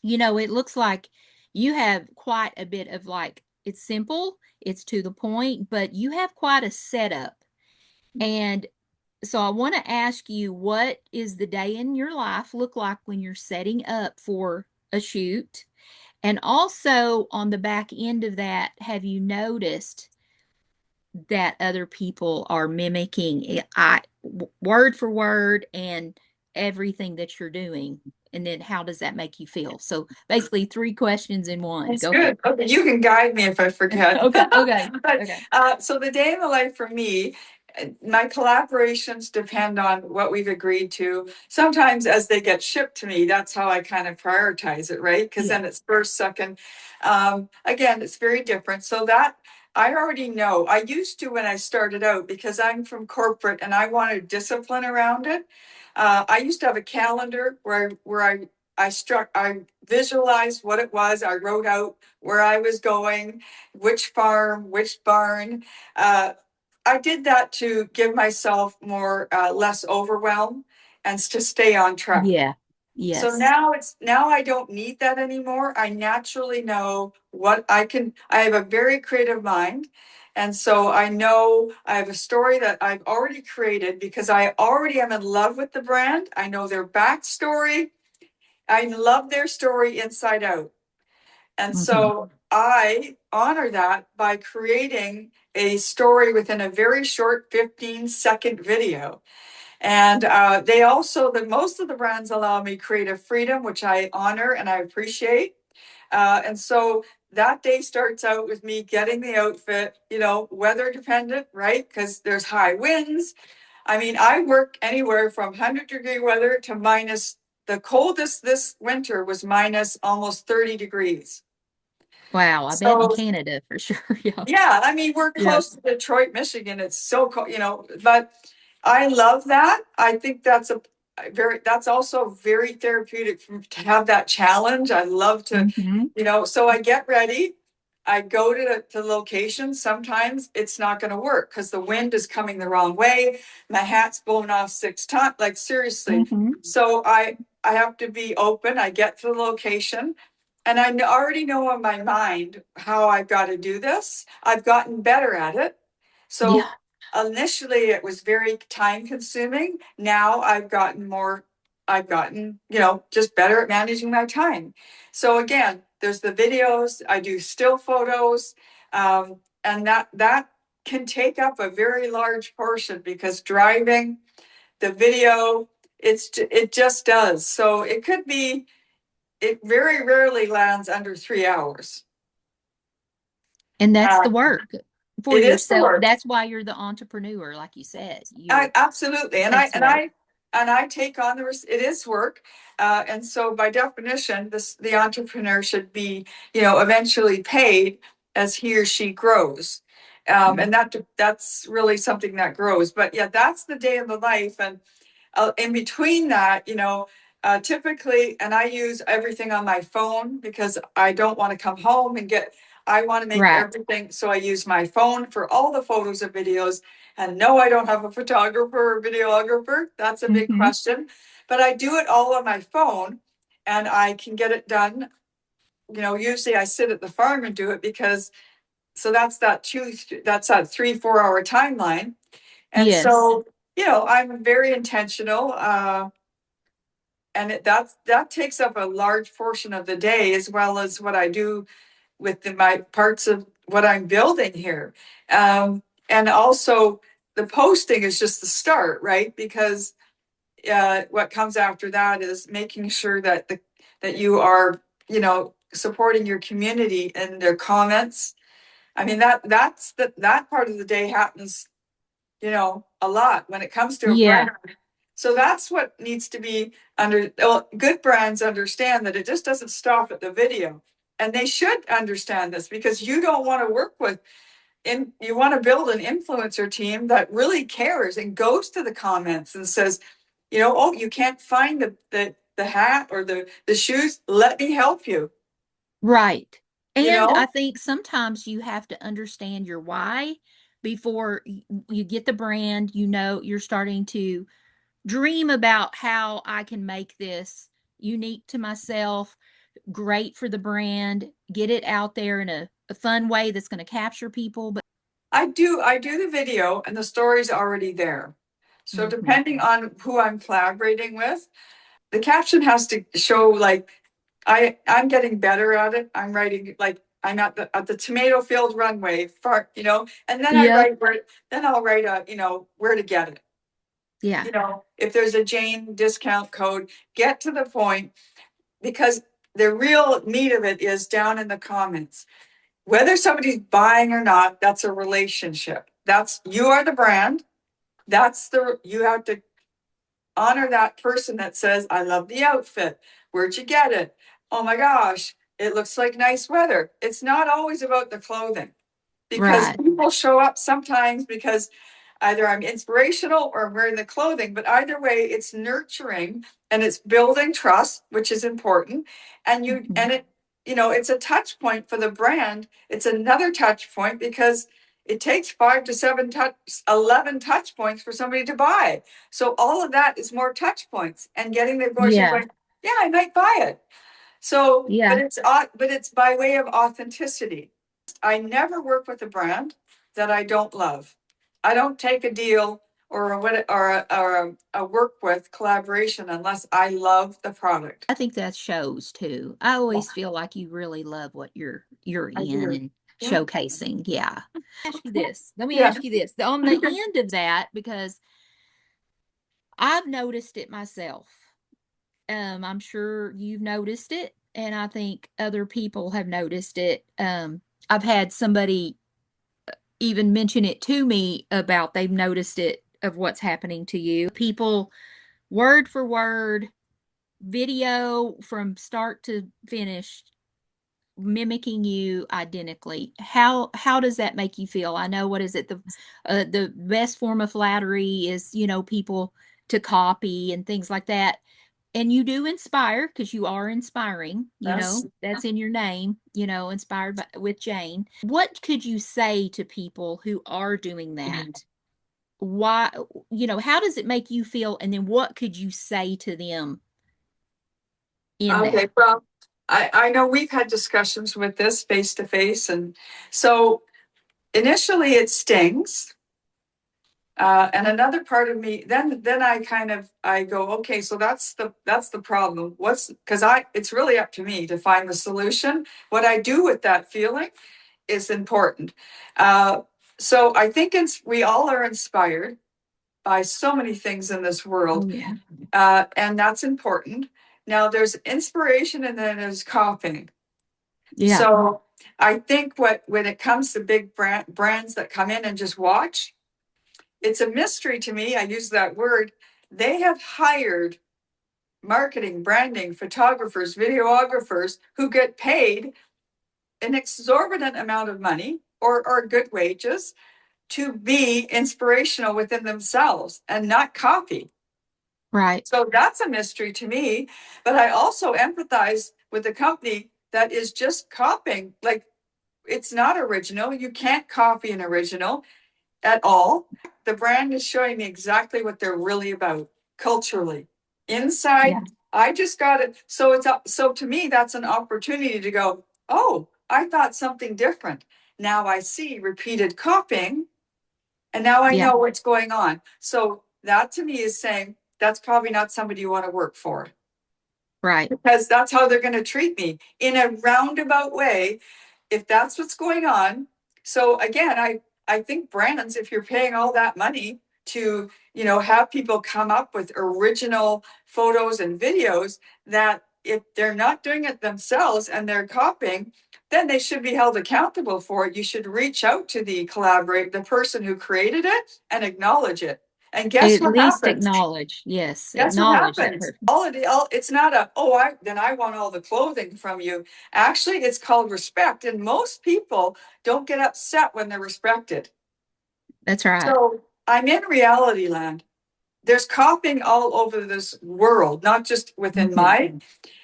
it looks like you have quite a bit of like, it's simple, it's to the point, but you have quite a setup. And so I want to ask you, what is the day in your life look like when you're setting up for a shoot? And also on the back end of that, have you noticed that other people are mimicking word for word and everything that you're doing? And then how does that make you feel? So basically, three questions in one. that's Go ahead. good. Okay, you can guide me if I forget. Okay, okay, But okay. so the day in the life for me, my collaborations depend on what we've agreed to. Sometimes as they get shipped to me, that's how I kind of prioritize it, right? Because Yeah, then it's first, second. Again, it's very different. So that I already know. I used to when I started out because I'm from corporate and I wanted discipline around it. I used to have a calendar I visualized what it was. I wrote out where I was going, which farm, which barn. Uh, I did that to give myself more less overwhelm and to stay on track. yeah, So yes. now I don't need that anymore. I naturally know what I can. I have a very creative mind. And so I know I have a story that I've already created because I already am in love with the brand. I know their backstory. I love their story inside out. And Hmm. so I honor that by creating a story within a very short 15-second video. And they also, the most of the brands allow me creative freedom, which I honor and I appreciate. And so that day starts out with me getting the outfit, weather dependent, right? Because there's high winds. I mean, I work anywhere from 100-degree weather to minus, the coldest this winter was minus almost 30 degrees. Wow, I bet in So Canada for sure. Yeah, yeah, I mean, we're yeah. close to Detroit, Michigan. It's so cold, but I love that. I think that's also very therapeutic to have that challenge. I love to, Hmm. so I get ready. I go to locations. Sometimes it's not going to work because the wind is coming the wrong way. My hat's blown off 6 times, like seriously. Hmm. So I have to be open. I get to the location. And I already know in my mind how I've got to do this. I've gotten better at it. So Yeah. initially it was very time consuming. Now I've gotten, just better at managing my time. So again, there's the videos, I do still photos, and that can take up a very large portion because driving, the video, it just does. So it very rarely lands under 3 hours. And that's Uh, the work for it is the yourself. work. That's why you're the entrepreneur, like you said. Absolutely, It and I takes and work. I and I take on it is work, and so by definition, the entrepreneur should be, eventually paid as he or she grows, Mhm. and that's really something that grows. But yeah, that's the day of the life, and in between that, typically, and I use everything on my phone because I don't want to come home I want to make Right. everything. So I use my phone for all the photos and videos. And no, I don't have a photographer or videographer. That's a big Hmm. question. But I do it all on my phone and I can get it done. Usually I sit at the farm and do it because so that's that 3-4 hour timeline. And Yes. so, I'm very intentional. And that takes up a large portion of the day, as well as what I do with my parts of what I'm building here. And also, the posting is just the start, right? Because what comes after that is making sure that you are, supporting your community and their comments. I mean, that part of the day happens, a lot when it comes to a Yeah, brand. So that's what needs to be well, good brands understand that it just doesn't stop at the video. And they should understand this because you don't want to work with you want to build an influencer team that really cares and goes to the comments and says, oh, you can't find the hat or the shoes. Let me help you. right. You And I know, think sometimes you have to understand your why before you get the brand, you're starting to dream about how I can make this unique to myself, great for the brand, get it out there in a fun way that's going to capture people. But I do the video and the story's already there. So Mhm. depending on who I'm collaborating with, the caption has to show like I'm getting better at it. I'm writing like I'm at the tomato field runway for, and then Yep. I'll write where to get it. Yeah. If there's a Jane discount code, get to the point because the real meat of it is down in the comments. Whether somebody's buying or not, that's a relationship. You are the brand. You have to honor that person that says, I love the outfit. Where'd you get it? Oh my gosh, it looks like nice weather. It's not always about the clothing because Right. people show up sometimes because either I'm inspirational or I'm wearing the clothing, but either way, it's nurturing and it's building trust, which is important. And you, Mhm. and it, it's a touch point for the brand. It's another touch point because it takes 11 touch points for somebody to buy. So all of that is more touch points and getting their voice and Yeah. going, yeah, I might buy it. So, Yeah. but it's by way of authenticity. I never work with a brand that I don't love. I don't take a deal or a work with collaboration unless I love the product. I think that shows too. I Yeah, always feel like you really love what you're I in do. and Yeah. showcasing. Yeah. Ask you this. Let me Yeah. ask you this. On the end of that, because I've noticed it myself. I'm sure you've noticed it, and I think other people have noticed it. I've had somebody even mention it to me about they've noticed it of what's happening to you. People, word for word, video from start to finish, mimicking you identically. How does that make you feel? I know, what is it, the best form of flattery is, people to copy and things like that. And you do inspire because you are inspiring, That's that's in your name, inspired with Jane. What could you say to people who are doing that? Why, how does it make you feel? And then what could you say to them in okay. that? Well, I know we've had discussions with this face to face. And so initially it stings. And another part of me, then I go, okay, so that's the problem. Because it's really up to me to find the solution. What I do with that feeling is important. Uh, so I think we all are inspired by so many things in this Oh world, yeah. and that's important. Now there's inspiration and then there's copying. Yeah. So I think when it comes to big brands that come in and just watch, it's a mystery to me. I use that word. They have hired marketing, branding, photographers, videographers who get paid an exorbitant amount of money or good wages to be inspirational within themselves and not copy. Right. So that's a mystery to me. But I also empathize with the company that is just copying. Like, it's not original. You can't copy an original at all. The brand is showing me exactly what they're really about culturally. Inside, Yeah. I just got it. So to me, that's an opportunity to go, oh, I thought something different. Now I see repeated copying, and now I Yeah. know what's going on. So that to me is saying that's probably not somebody you want to work for Right. because that's how they're going to treat me in a roundabout way if that's what's going on. So again, I think brands, if you're paying all that money to have people come up with original photos and videos that if they're not doing it themselves and they're copying, then they should be held accountable for it. You should reach out to the person who created it and acknowledge it. And guess At what least happens? acknowledge, yes, Guess what acknowledge that happens? person. It's not a, oh, I want all the clothing from you. Actually, it's called respect. And most people don't get upset when they're respected. That's right. So I'm in reality land. There's copying all over this world, not just within Hmm. my,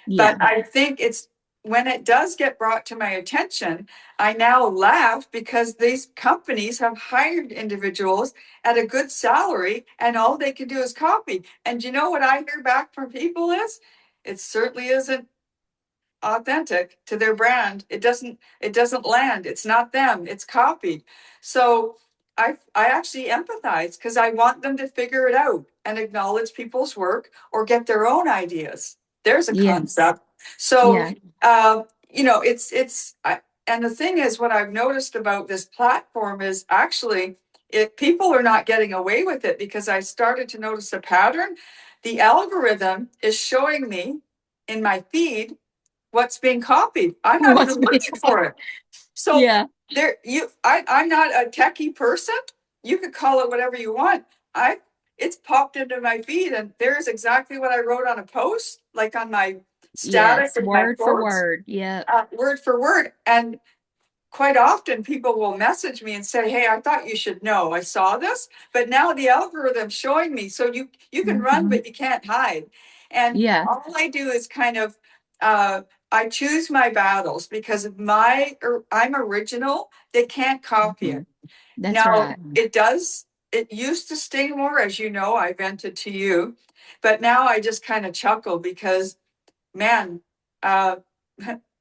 but Yeah. I think it's when it does get brought to my attention, I now laugh because these companies have hired individuals at a good salary and all they can do is copy. And you know what I hear back from people is it certainly isn't authentic to their brand. It doesn't land. It's not them. It's copied. So I actually empathize because I want them to figure it out and acknowledge people's work or get their own ideas. There's a Yes. concept. So Yeah. and the thing is, what I've noticed about this platform is actually people are not getting away with it because I started to notice a pattern. The algorithm is showing me in my feed what's being copied. I'm not What's even being looking called? for it. So Yeah. I'm not a techie person. You could call it whatever you want. I it's popped into my feed and there's exactly what I wrote on a post, like on my status Yes. and my Word for quotes, word. Yep. word for word. And quite often people will message me and say, hey, I thought you should know I saw this, but now the algorithm's showing me, so you can run Hmm. but you can't hide. And Yeah. all I do is kind of uh, I choose my battles because I'm original. They can't copy Hmm. it. That's Now right. it used to sting more, as you know, I vented to you, but now I just kind of chuckle because man, uh,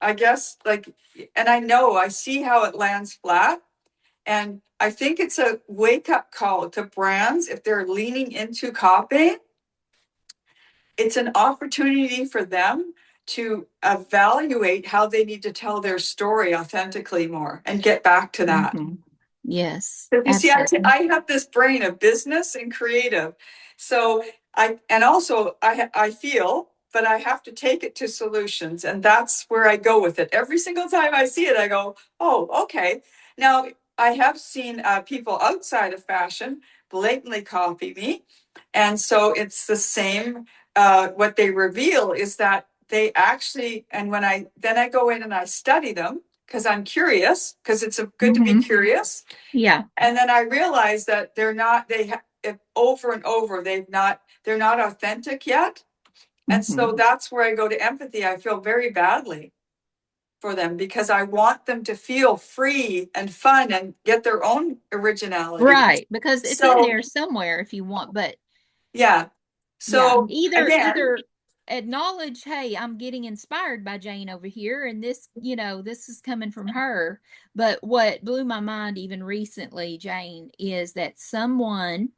I guess like, and I know I see how it lands flat. And I think it's a wake up call to brands if they're leaning into copying. It's an opportunity for them to evaluate how they need to tell their story authentically more and get back to that. Hmm. Yes. You see, Absolutely. I have this brain of business and creative. So and also I feel, but I have to take it to solutions. And that's where I go with it. Every single time I see it, I go, oh, okay. Now, I have seen people outside of fashion blatantly copy me. And so it's the same. What they reveal is that they actually, and then I go in and I study them because I'm curious, because it's good to be Hmm. curious. Yeah. And then I realized that they're not, if over and over, they're not authentic yet. And Hmm. so that's where I go to empathy. I feel very badly for them because I want them to feel free and fun and get their own originality. Right. Because it's in So, there somewhere if you want, but yeah. yeah, So again, either acknowledge, hey, I'm getting inspired by Jane over here, and this is coming from her. But what blew my mind even recently, Jane, is that someone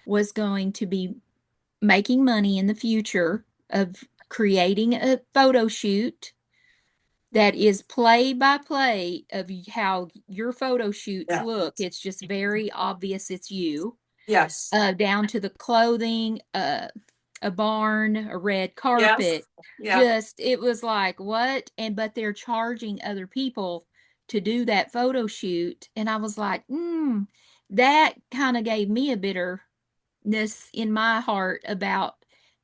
was going to be making money in the future of creating a photo shoot that is play by play of how your photo shoots yeah, look. It's just very obvious it's you, yes, down to the clothing, a barn, a red yes, carpet. yeah, Just, it was like, what? And, but they're charging other people to do that photo shoot. And I was like, that kind of gave me a bitterness in my heart about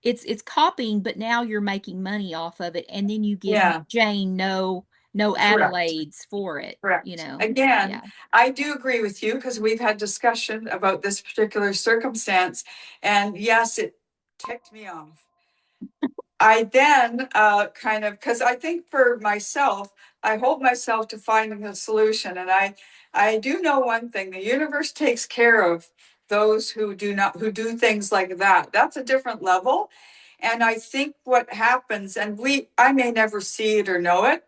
it's copying, but now you're making money off of it. And then you give yeah, Jane no correct. accolades for it, Correct. Again, Yeah. I do agree with you because we've had discussion about this particular circumstance. And yes, it ticked me off. I then kind of, because I think for myself, I hold myself to finding a solution. And I do know one thing, the universe takes care of those who do things like that. That's a different level. And I think what happens, and I may never see it or know it,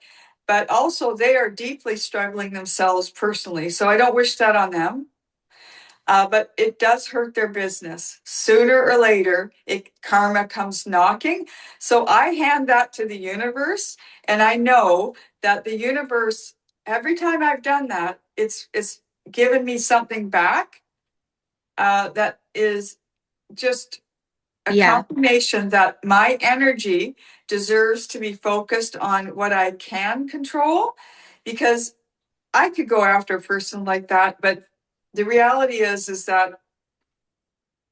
but also they are deeply struggling themselves personally. So I don't wish that on them. But it does hurt their business. Sooner or later, karma comes knocking. So I hand that to the universe, and I know that the universe, every time I've done that, it's given me something back that is just a Yeah, confirmation that my energy deserves to be focused on what I can control, because I could go after a person like that, but the reality is that,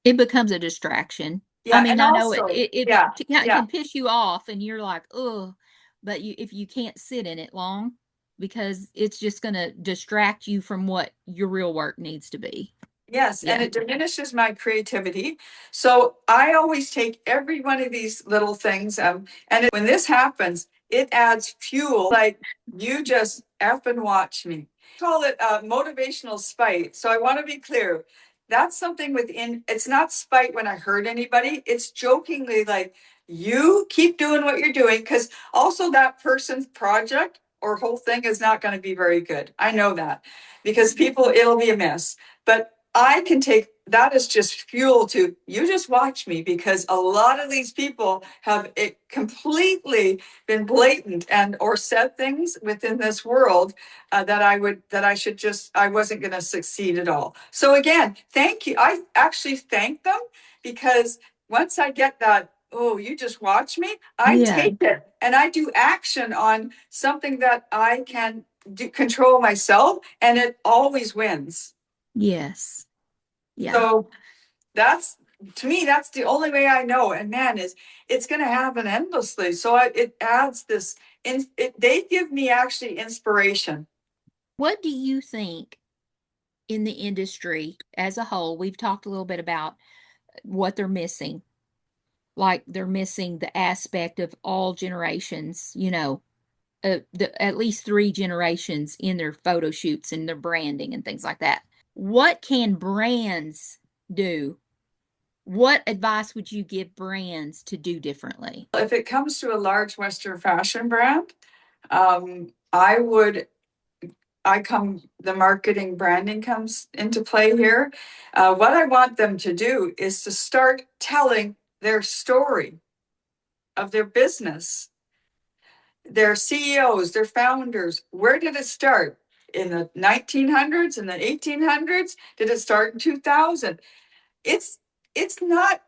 it becomes a distraction. I yeah, mean, and I know also, yeah, it yeah. can piss you off, and you're like, oh, but if you can't sit in it long, because it's just going to distract you from what your real work needs to be. Yes, and Yeah, it diminishes my creativity. So I always take every one of these little things, and when this happens, it adds fuel. Like, you just F and watch me. I call it motivational spite. So I want to be clear. That's something within. It's not spite when I hurt anybody. It's jokingly like, you keep doing what you're doing, because also that person's project or whole thing is not going to be very good. I know that, because people, it'll be a mess. But I can take that as just fuel to, you just watch me, because a lot of these people have it completely been blatant and or said things within this world that I should just, I wasn't going to succeed at all. So again, thank you. I actually thank them, because once I get that, oh, you just watch me, I yeah, take it and I do action on something that I can do, control myself, and it always wins. yes, yeah. So that's, to me, that's the only way I know. And man, is it's going to happen endlessly. So it adds this. They give me actually inspiration. What do you think in the industry as a whole? We've talked a little bit about what they're missing. Like they're missing the aspect of all generations, at least three generations in their photo shoots and their branding and things like that. What can brands do? What advice would you give brands to do differently? If it comes to a large Western fashion brand, I would, the marketing branding comes into play here. What I want them to do is to start telling their story of their business, their CEOs, their founders. Where did it start? In the 1900s, in the 1800s? Did it start in 2000? It's it's not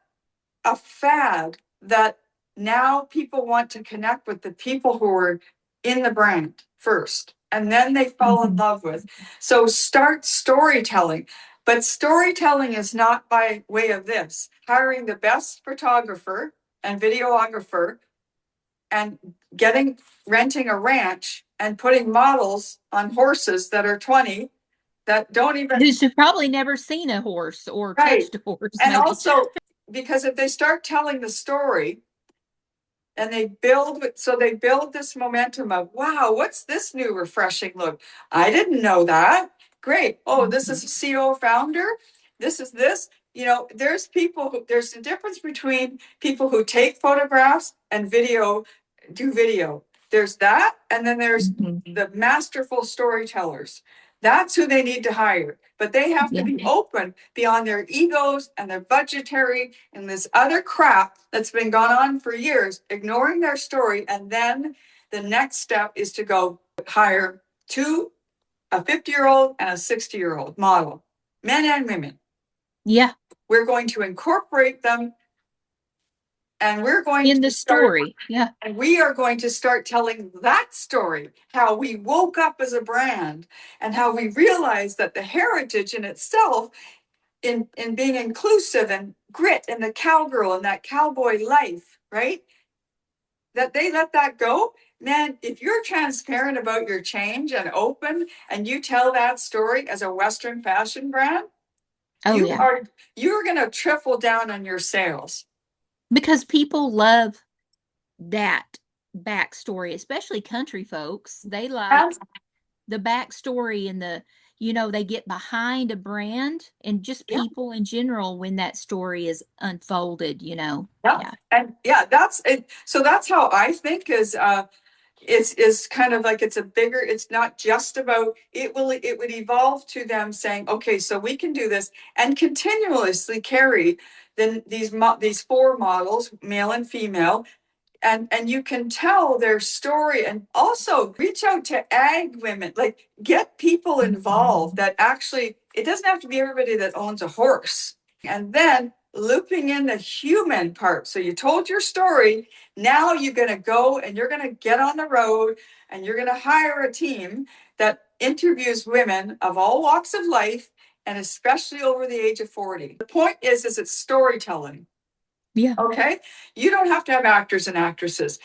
a fad that now people want to connect with the people who are in the brand first, and then they fall in Mhm. love with. So start storytelling. But storytelling is not by way of this hiring the best photographer and videographer and getting, renting a ranch and putting models on horses that are 20 that don't even, Who's probably never seen a horse or right. touched a horse, And maybe. also, because if they start telling the story and they build, so they build this momentum of, wow, what's this new refreshing look? I didn't know that. Great. Oh, this is a CEO founder. This is this. There's people who, there's a difference between people who take photographs and do video. There's that. And then there's Mhm. the masterful storytellers. That's who they need to hire. But they have to Yeah. be open beyond their egos and their budgetary and this other crap that's been going on for years, ignoring their story. And then the next step is to go hire a 50-year-old and a 60-year-old model, men and women. Yeah. We're going to incorporate them, and In the story. Yeah. we are going to start telling that story, how we woke up as a brand and how we realized that the heritage in itself, in being inclusive and grit and the cowgirl and that cowboy life, right? That they let that go. Man, if you're transparent about your change and open and you tell that story as a Western fashion brand, Oh, you yeah. are you're going to triple down on your sales. Because people love that backstory, especially country folks. They And like the backstory and they get behind a brand and just yeah, people in general when that story is unfolded. yeah, Yeah. and yeah, that's it. So that's how I think is kind of like, it's a bigger, it's not just about, it would evolve to them saying, okay, so we can do this and continuously carry then these four models, male and female, and you can tell their story, and also reach out to ag women, like get people involved that actually, it doesn't have to be everybody that owns a horse. And then looping in the human part. So you told your story. Now you're going to go and you're going to get on the road and you're going to hire a team that interviews women of all walks of life and especially over the age of 40. The point is it's storytelling. Yeah. Okay. You don't have to have actors and actresses.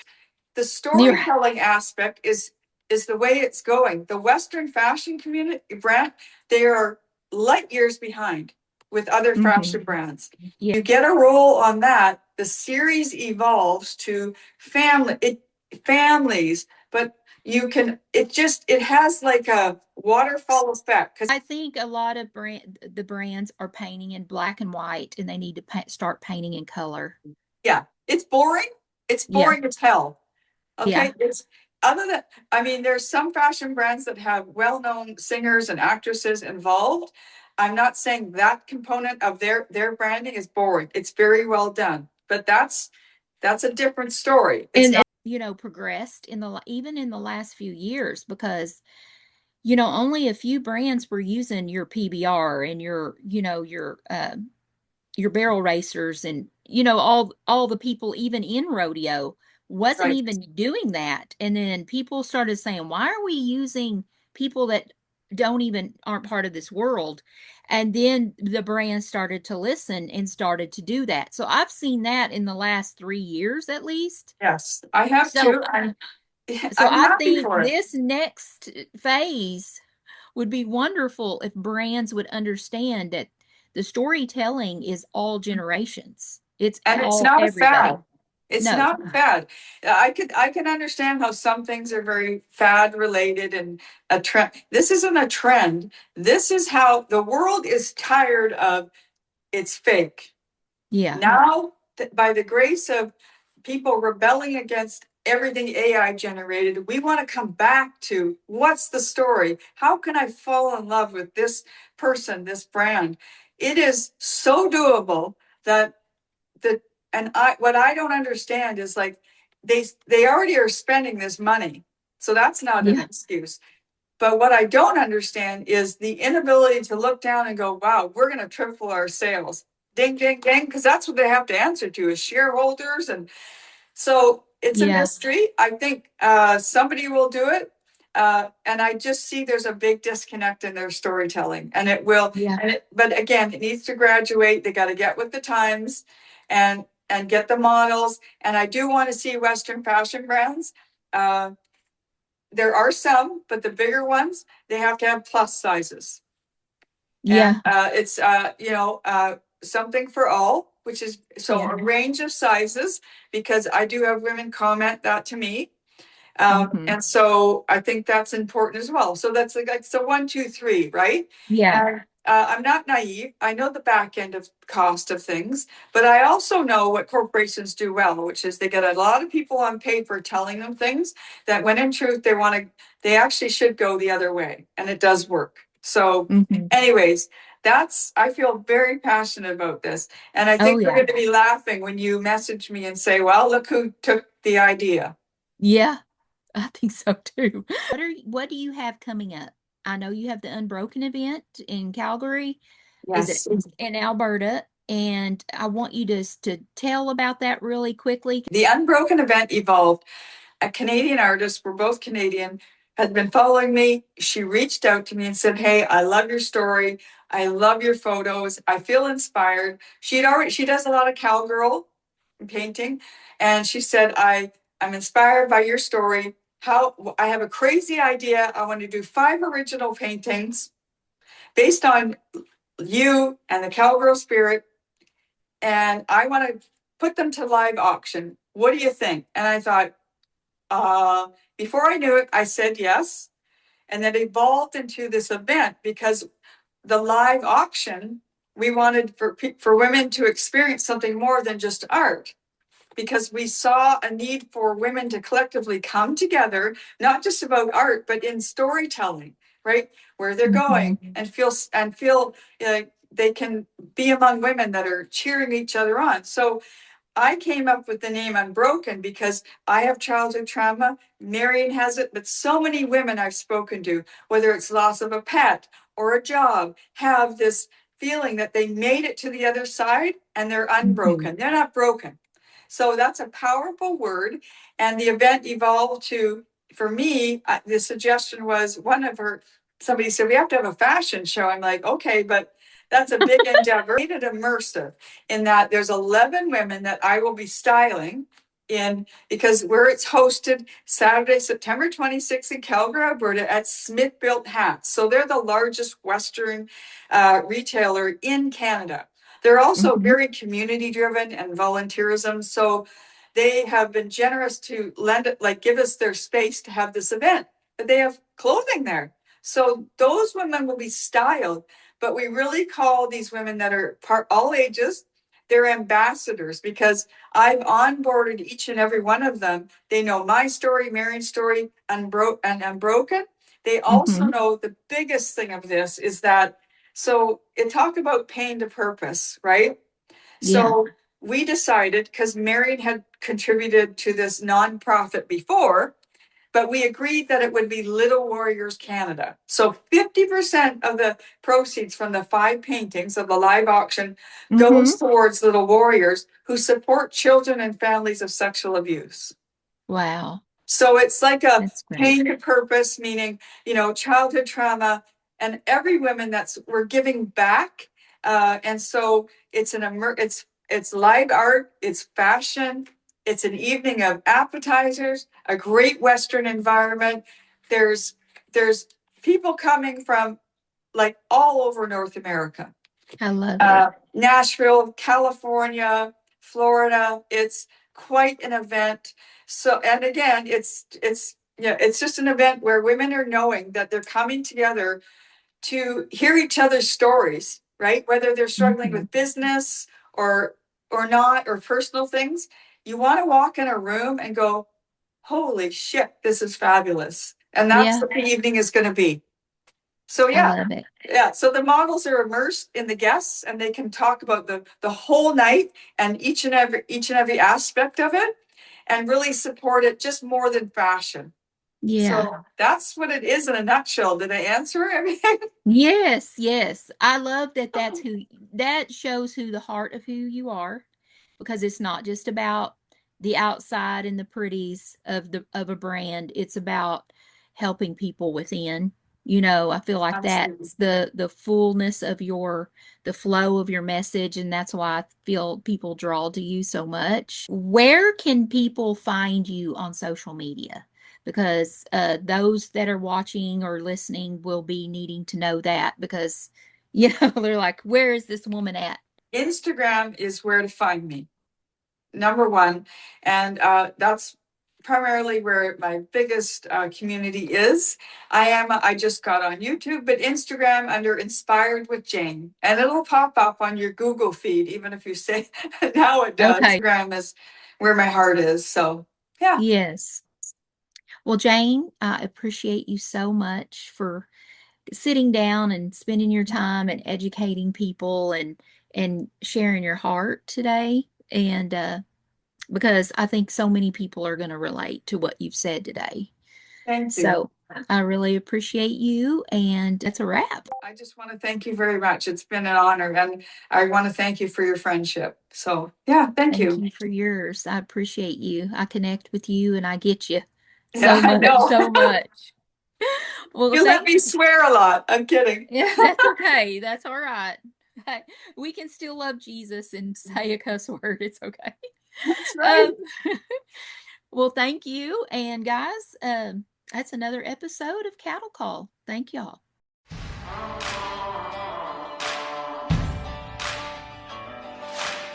The You're storytelling aspect is the way it's going. The Western fashion community brand, they are light years behind with other fashion brands. yeah. You get a role on that, the series evolves to families, but you can it has like a waterfall effect because I think a lot of the brands are painting in black and white, and they need to start painting in color. yeah, it's boring. It's Yeah. boring as hell. Yeah. Okay, it's other than I mean, there's some fashion brands that have well-known singers and actresses involved. I'm not saying that component of their branding is boring. It's very well done, but that's a different story. It's And not. progressed in the even in the last few years, because only a few brands were using your PBR and your barrel racers, and all the people even in rodeo wasn't Right. even doing that. And then people started saying, why are we using people that don't even aren't part of this world? And then the brand started to listen and started to do that. So I've seen that in the last 3 years at least. Yes, I have So too. I'm so I'm I happy think for it. this next phase would be wonderful if brands would understand that the storytelling is all generations. It's And it's all not a everybody. fad. It's No. not a fad. I can understand how some things are very fad related and a trend. This isn't a trend. This is how the world is tired of it's fake. Yeah. Now, by the grace of people rebelling against everything AI generated, we want to come back to what's the story? How can I fall in love with this person, this brand? It is so doable that the and I what I don't understand is like they already are spending this money. So that's not an Yeah. excuse. But what I don't understand is the inability to look down and go, wow, we're going to triple our sales. Ding, ding, ding, because that's what they have to answer to is shareholders. And so it's a Yeah. mystery. I think somebody will do it. And I just see there's a big disconnect in their storytelling. And it will, Yeah. but again, it needs to graduate. They got to get with the times and get the models. And I do want to see Western fashion brands. Uh, there are some, but the bigger ones, they have to have plus sizes. And Yeah. it's, something for all, which is so Yeah. a range of sizes, because I do have women comment that to me. Hmm. And so I think that's important as well. So that's like so 1, 2, 3, right? Yeah. And I'm not naive. I know the back end of cost of things, but I also know what corporations do well, which is they get a lot of people on paper telling them things that when in truth they actually should go the other way, and it does work. So, Hmm. anyways, I feel very passionate about this. And I Oh think we're yeah. going to be laughing when you message me and say, well, look who took the idea. Yeah. I think so too. What do you have coming up? I know you have the UnBroken event in Calgary. Is it Yes. in Alberta? And I want you to tell about that really quickly. The UnBroken event evolved. A Canadian artist, we're both Canadian, had been following me. She reached out to me and said, hey, I love your story. I love your photos. I feel inspired. She does a lot of cowgirl painting. And she said, I'm inspired by your story. How I have a crazy idea. I want to do 5 original paintings based on you and the cowgirl spirit. And I want to put them to live auction. What do you think? And I thought, before I knew it, I said yes. And then evolved into this event because the live auction, we wanted for women to experience something more than just art, because we saw a need for women to collectively come together, not just about art, but in storytelling, right? Where they're Hmm. going and feel they can be among women that are cheering each other on. So I came up with the name UnBroken because I have childhood trauma. Marion has it, but so many women I've spoken to, whether it's loss of a pet or a job, have this feeling that they made it to the other side and they're Mhm. unbroken. They're not broken. So that's a powerful word. And the event evolved to, for me, the suggestion was somebody said, we have to have a fashion show. I'm like, okay, but that's a big endeavor. Made it immersive in that there's 11 women that I will be styling in, because where it's hosted Saturday, September 26th in Calgary, Alberta at Smith Built Hats. So they're the largest Western retailer in Canada. They're also Mhm. very community driven and volunteerism. So they have been generous to lend it, like give us their space to have this event, but they have clothing there. So those women will be styled, but we really call these women that are all ages, they're ambassadors, because I've onboarded each and every one of them. They know my story, Marion's story, and Unbroken. They also Mhm. know the biggest thing of this is that, so it talk about pain to purpose, right? Yeah. So we decided, because Marion had contributed to this nonprofit before, but we agreed that it would be Little Warriors Canada. So 50% of the proceeds from the 5 paintings of the live auction goes Mhm. towards Little Warriors who support children and families of sexual abuse. Wow. So it's like a That's great. pain to purpose, meaning, childhood trauma, and every woman that's we're giving back. And so it's live art, it's fashion, it's an evening of appetizers, a great Western environment. There's people coming from like all over North America, I love it. Nashville, California, Florida. It's quite an event. So, and again, it's just an event where women are knowing that they're coming together to hear each other's stories, right? Whether they're struggling Mhm. with business or not, or personal things. You want to walk in a room and go, "Holy shit, this is fabulous." And that's Yeah, what the evening is going to be. So I yeah, love it. yeah. So the models are immersed in the guests, and they can talk about the whole night and each and every aspect of it, and really support it just more than fashion. Yeah. So that's what it is in a nutshell. Did I answer everything? Yes, yes. I love that that shows who the heart of who you are, because it's not just about the outside and the pretties of a brand. It's about helping people within. I feel like Absolutely. that's the fullness of the flow of your message, and that's why I feel people draw to you so much. Where can people find you on social media? Because those that are watching or listening will be needing to know that, because they're like, where is this woman at? Instagram is where to find me, number one, and that's primarily where my biggest community is. I just got on YouTube, but Instagram under Inspired with Jane, and it'll pop up on your Google feed, even if you say now it does. Okay. Instagram is where my heart is. So yeah, Yes. Well, Jane, I appreciate you so much for sitting down and spending your time and educating people and sharing your heart today. And because I think so many people are going to relate to what you've said today. thank you. So I really appreciate you, and that's a wrap. I just want to thank you very much. It's been an honor, and I want to thank you for your friendship. So yeah, thank Thank you. you for yours. I appreciate you. I connect with you and I get you Yeah, so I much, know. so much. Well, You let thank me swear a lot. I'm kidding. Yeah, that's okay. That's all right. Hey, we can still love Jesus and say a cuss word. It's okay. That's right. Um, well, thank you. And guys, that's another episode of Cattle Call. Thank y'all.